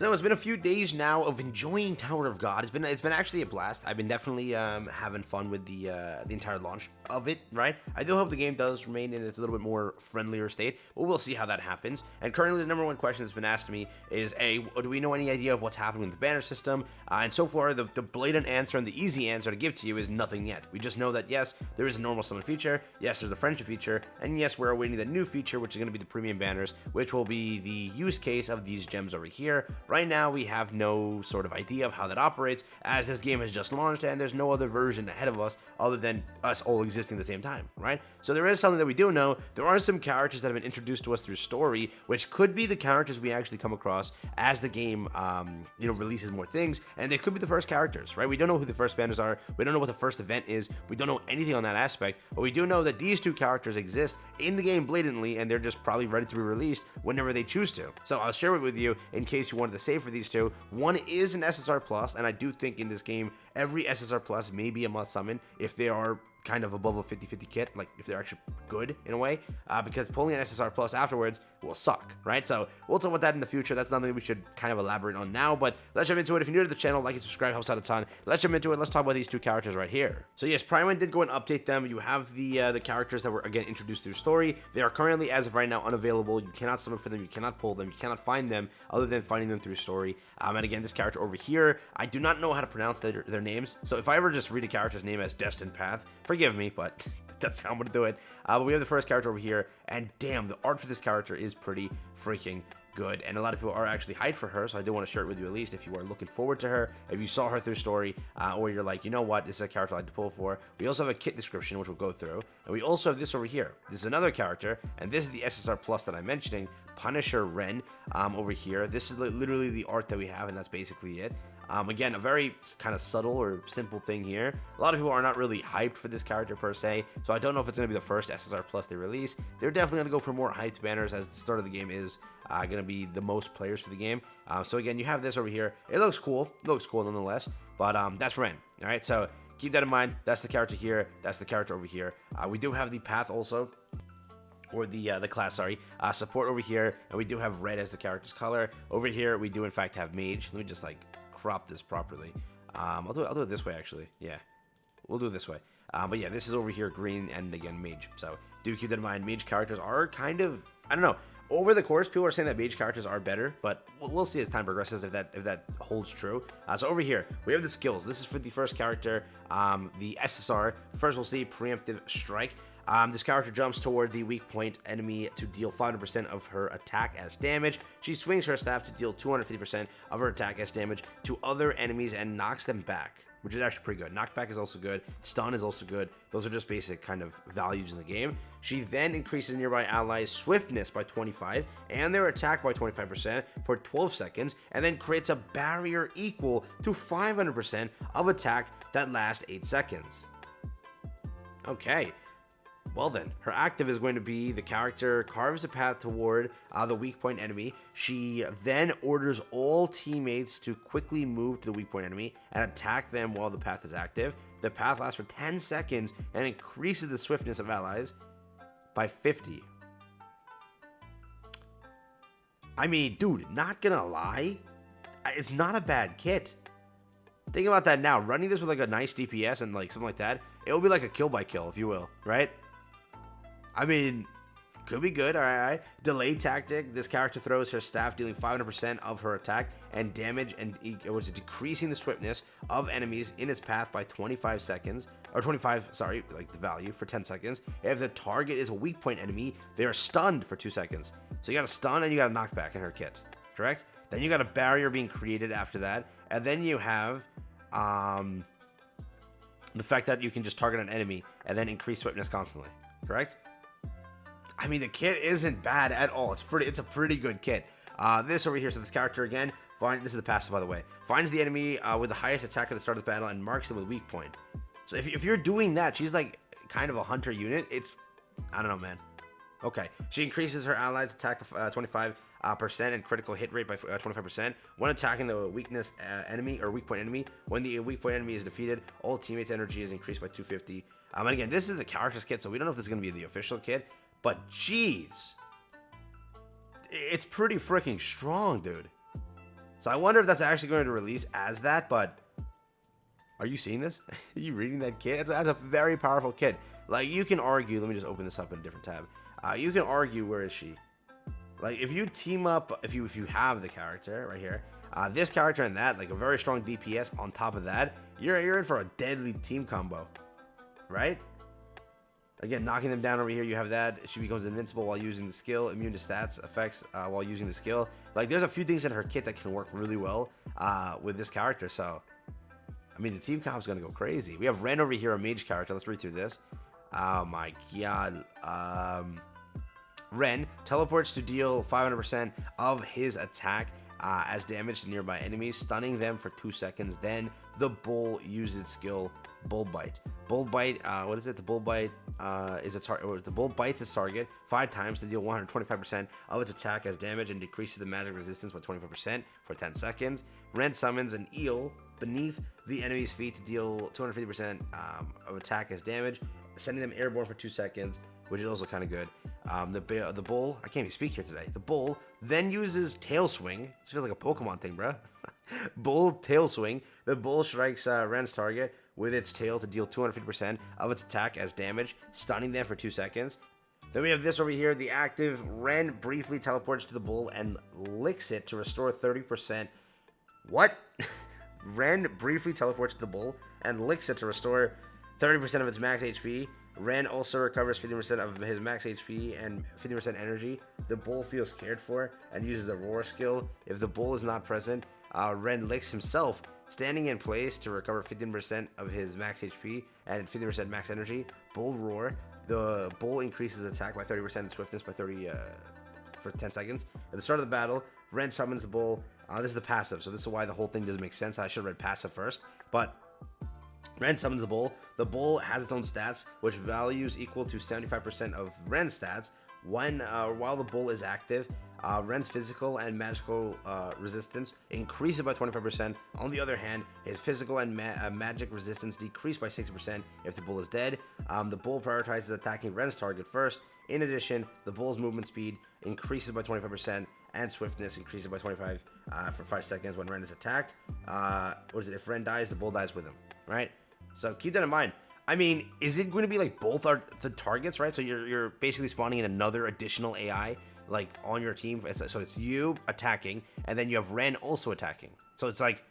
So it's been a few days now of enjoying Tower of God. It's been actually a blast. I've been definitely having fun with the entire launch of it. Right. I do hope the game does remain in its a little bit more friendlier state, but we'll see how that happens. And currently, the number one question that's been asked to me is: A, do we know any idea of what's happening with the banner system? And so far, the blatant answer and the easy answer to give to you is nothing yet. We just know that yes, there is a normal summon feature. Yes, there's a friendship feature, and yes, we're awaiting the new feature, which is going to be the premium banners, which will be the use case of these gems over here. Right now, we have no sort of idea of how that operates, as this game has just launched and there's no other version ahead of us other than us all existing at the same time, right? So there is something that we do know. There are some characters that have been introduced to us through story, which could be the characters we actually come across as the game, releases more things, and they could be the first characters, right? We don't know who the first banners are. We don't know what the first event is. We don't know anything on that aspect, but we do know that these two characters exist in the game blatantly, and they're just probably ready to be released whenever they choose to. So I'll share it with you in case you wanted to save for these two. One is an SSR Plus, and I do think in this game, every SSR Plus may be a must summon if they are kind of above a 50-50 kit, like if they're actually good in a way, because pulling an SSR Plus afterwards will suck, right? So we'll talk about that in the future. That's nothing we should kind of elaborate on now, but let's jump into it. If you're new to the channel, like and subscribe, helps out a ton. Let's jump into it. Let's talk about these two characters right here. So yes, Prime did go and update them. You have the characters that were again introduced through story. They are currently, as of right now, unavailable. You cannot summon for them. You cannot pull them. You cannot find them other than finding them through story. And again, this character over here, I do not know how to pronounce their names. So if I ever just read a character's name as Destined Path, forgive me, but that's how I'm going to do it. But we have the first character over here, and damn, the art for this character is pretty freaking good, and a lot of people are actually hyped for her, so I do want to share it with you at least if you are looking forward to her, if you saw her through story, or you're like, you know what, this is a character I'd like to pull for. We also have a kit description, which we'll go through, and we also have this over here. This is another character, and this is the SSR Plus that I'm mentioning, Punisher Ren, over here. This is literally the art that we have, and that's basically it. Again, a very kind of subtle or simple thing here. A lot of people are not really hyped for this character per se, so I don't know if it's going to be the first SSR Plus they release. They're definitely going to go for more hyped banners, as the start of the game is going to be the most players for the game. So again, you have this over here. It looks cool. It looks cool nonetheless, but that's Ren. All right, so keep that in mind. That's the character here. That's the character over here. We do have the path also, or the class, sorry, support over here, and we do have red as the character's color. Over here, we do in fact have mage. Let me just like crop this properly. I'll do it this way actually. Yeah, we'll do it this way. But yeah, this is over here green, and again mage. So do keep that in mind. Mage characters are kind of, I don't know. Over the course, people are saying that mage characters are better, but we'll see as time progresses if that holds true. So over here, we have the skills. This is for the first character, the SSR. First, we'll see Preemptive Strike. This character jumps toward the weak point enemy to deal 500% of her attack as damage. She swings her staff to deal 250% of her attack as damage to other enemies and knocks them back, which is actually pretty good. Knockback is also good. Stun is also good. Those are just basic kind of values in the game. She then increases nearby allies' swiftness by 25 and their attack by 25% for 12 seconds, and then creates a barrier equal to 500% of attack that lasts 8 seconds. Okay. Well then, her active is going to be the character carves a path toward the weak point enemy. She then orders all teammates to quickly move to the weak point enemy and attack them while the path is active. The path lasts for 10 seconds and increases the swiftness of allies by 50. I mean, dude, not gonna lie, it's not a bad kit. Think about that now. Running this with like a nice DPS and like something like that, it will be like a kill by kill, if you will, right? I mean, could be good, all right. Delay tactic. This character throws her staff, dealing 500% of her attack and damage, and it was decreasing the swiftness of enemies in its path by 25 seconds, or 25, sorry, like the value for 10 seconds. If the target is a weak point enemy, they are stunned for 2 seconds. So you got a stun and you got a knockback in her kit, correct? Then you got a barrier being created after that, and then you have the fact that you can just target an enemy and then increase swiftness constantly, correct? I mean, the kit isn't bad at all. It's a pretty good kit. This over here, so this character again, this is the passive, by the way. Finds the enemy with the highest attack at the start of the battle and marks them with weak point. So if you're doing that, she's like kind of a hunter unit. I don't know, man. Okay, she increases her allies' attack 25% and critical hit rate by 25% when attacking the weakness enemy or weak point enemy. When the weak point enemy is defeated, all teammates' energy is increased by 250. And again, this is the character's kit, so we don't know if this is going to be the official kit. But jeez, it's pretty freaking strong, dude. So I wonder if that's actually going to release as that, but are you seeing this? Are you reading that kit? That's a very powerful kit. Like, you can argue, let me just open this up in a different tab. You can argue, where is she? Like, if you team up, if you have the character right here, this character and that, like a very strong DPS on top of that, you're in for a deadly team combo, right? Again, knocking them down over here, you have that. She becomes invincible while using the skill, immune to stats effects while using the skill. Like, there's a few things in her kit that can work really well with this character. So, I mean, the team comp's gonna go crazy. We have Ren over here, a mage character. Let's read through this. Oh my god. Ren teleports to deal 500% of his attack as damage to nearby enemies, stunning them for 2 seconds. Then the bull uses skill Bull Bite. Bull Bite, what is it? The Bull Bite is a target. The bull bites its target 5 times to deal 125% of its attack as damage and decreases the magic resistance by 25% for 10 seconds. Ren summons an eel beneath the enemy's feet to deal 250% of attack as damage, sending them airborne for 2 seconds, which is also kind of good. The bull, I can't even speak here today. The bull then uses Tail Swing. It feels like a Pokemon thing, bro. Bull Tail Swing. The bull strikes Ren's target with its tail to deal 250% of its attack as damage, stunning them for 2 seconds. Then we have this over here. The active Ren briefly teleports to the bull and licks it to restore 30%. What? Ren briefly teleports to the bull and licks it to restore 30% of its max HP. Ren also recovers 50% of his max HP and 50% energy. The bull feels cared for and uses the roar skill. If the bull is not present, Ren licks himself, standing in place to recover 15% of his max HP and 50% max energy. Bull roar. The bull increases attack by 30% and swiftness by 30 for 10 seconds. At the start of the battle, Ren summons the bull. This is the passive, so this is why the whole thing doesn't make sense. I should have read passive first, but Ren summons the bull. The bull has its own stats, which values equal to 75% of Ren's stats. While the bull is active, Ren's physical and magical resistance increases by 25%. On the other hand, his physical and magic resistance decrease by 60% if the bull is dead. The bull prioritizes attacking Ren's target first. In addition, the bull's movement speed increases by 25% and swiftness increases by 25 for 5 seconds when Ren is attacked. If Ren dies, the bull dies with him, right? So keep that in mind. I mean, is it going to be like both are the targets, right? So you're basically spawning in another additional AI like on your team. So it's you attacking, and then you have Ren also attacking. So it's like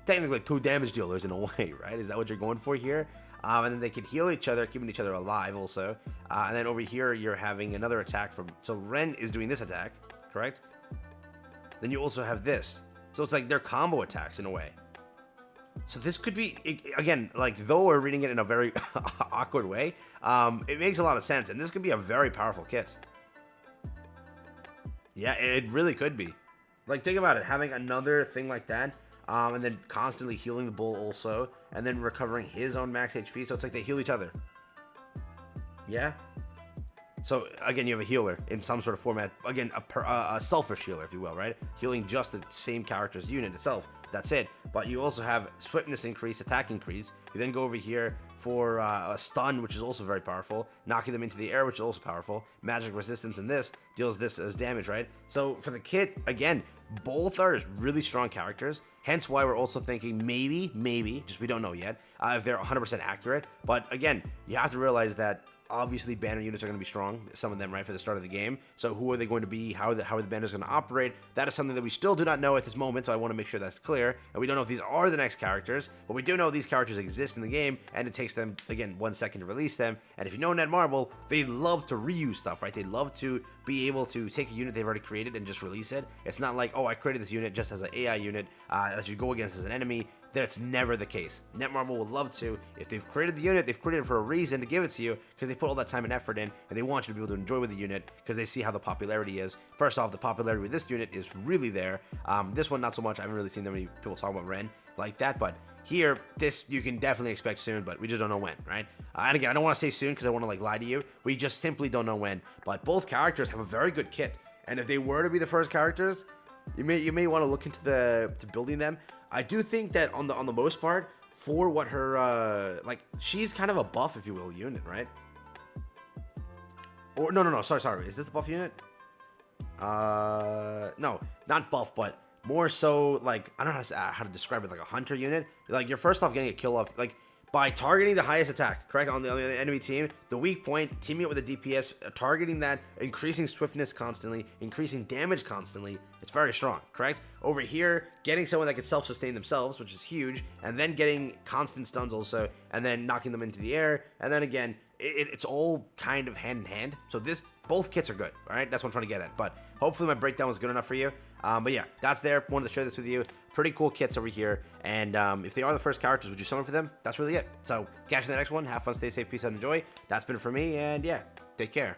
technically 2 damage dealers in a way, right? Is that what you're going for here? And then they can heal each other, keeping each other alive also. And then over here, you're having another attack from... So Ren is doing this attack, correct? Then you also have this. So it's like they're combo attacks in a way. So this could be, again, like, though we're reading it in a very awkward way, it makes a lot of sense. And this could be a very powerful kit. Yeah, it really could be. Like, think about it. Having another thing like that, and then constantly healing the bull also, and then recovering his own max HP. So it's like they heal each other. Yeah? So, again, you have a healer in some sort of format. Again, a selfish healer, if you will, right? Healing just the same character's unit itself. That's it. But you also have swiftness increase, attack increase. You then go over here for a stun, which is also very powerful. Knocking them into the air, which is also powerful. Magic resistance in this deals this as damage, right? So for the kit, again, both are really strong characters. Hence why we're also thinking maybe, just we don't know yet, if they're 100% accurate. But again, you have to realize that obviously banner units are going to be strong, some of them, right, for the start of the game. So who are they going to be? How are the banners going to operate? That is something that we still do not know at this moment, so I want to make sure that's clear. And we don't know if these are the next characters, but we do know these characters exist in the game, and it takes them, again, 1 second to release them. And if you know Netmarble, they love to reuse stuff, right? They love to be able to take a unit they've already created and just release it. It's not like, oh, I created this unit just as an AI unit that you go against as an enemy. That's never the case. Netmarble would love to. If they've created the unit, they've created it for a reason to give it to you, because they put all that time and effort in, and they want you to be able to enjoy with the unit, because they see how the popularity is. First off, the popularity with this unit is really there. This one, not so much. I haven't really seen that many people talk about Ren like that, but here, this you can definitely expect soon, but we just don't know when, right? And again, I don't want to say soon because I want to like lie to you. We just simply don't know when. But both characters have a very good kit, and if they were to be the first characters, you may want to look into building them. I do think that on the most part, for what her like, she's kind of a buff, if you will, unit, right? Or no, sorry, is this the buff unit? No, not buff, but more so like, I don't know how to describe it, like a hunter unit. Like, you're first off getting a kill off, like, by targeting the highest attack, correct, on the enemy team, the weak point, teaming up with the DPS, targeting that, increasing swiftness constantly, increasing damage constantly. It's very strong, correct? Over here, getting someone that can self-sustain themselves, which is huge, and then getting constant stuns also, and then knocking them into the air, and then again, it's all kind of hand in hand. So both kits are good, all right? That's what I'm trying to get at. But hopefully my breakdown was good enough for you. But yeah, that's there. Wanted to share this with you. Pretty cool kits over here. And if they are the first characters, would you summon for them? That's really it. So catch you in the next one. Have fun, stay safe, peace out, and enjoy. That's been it for me. And yeah, take care.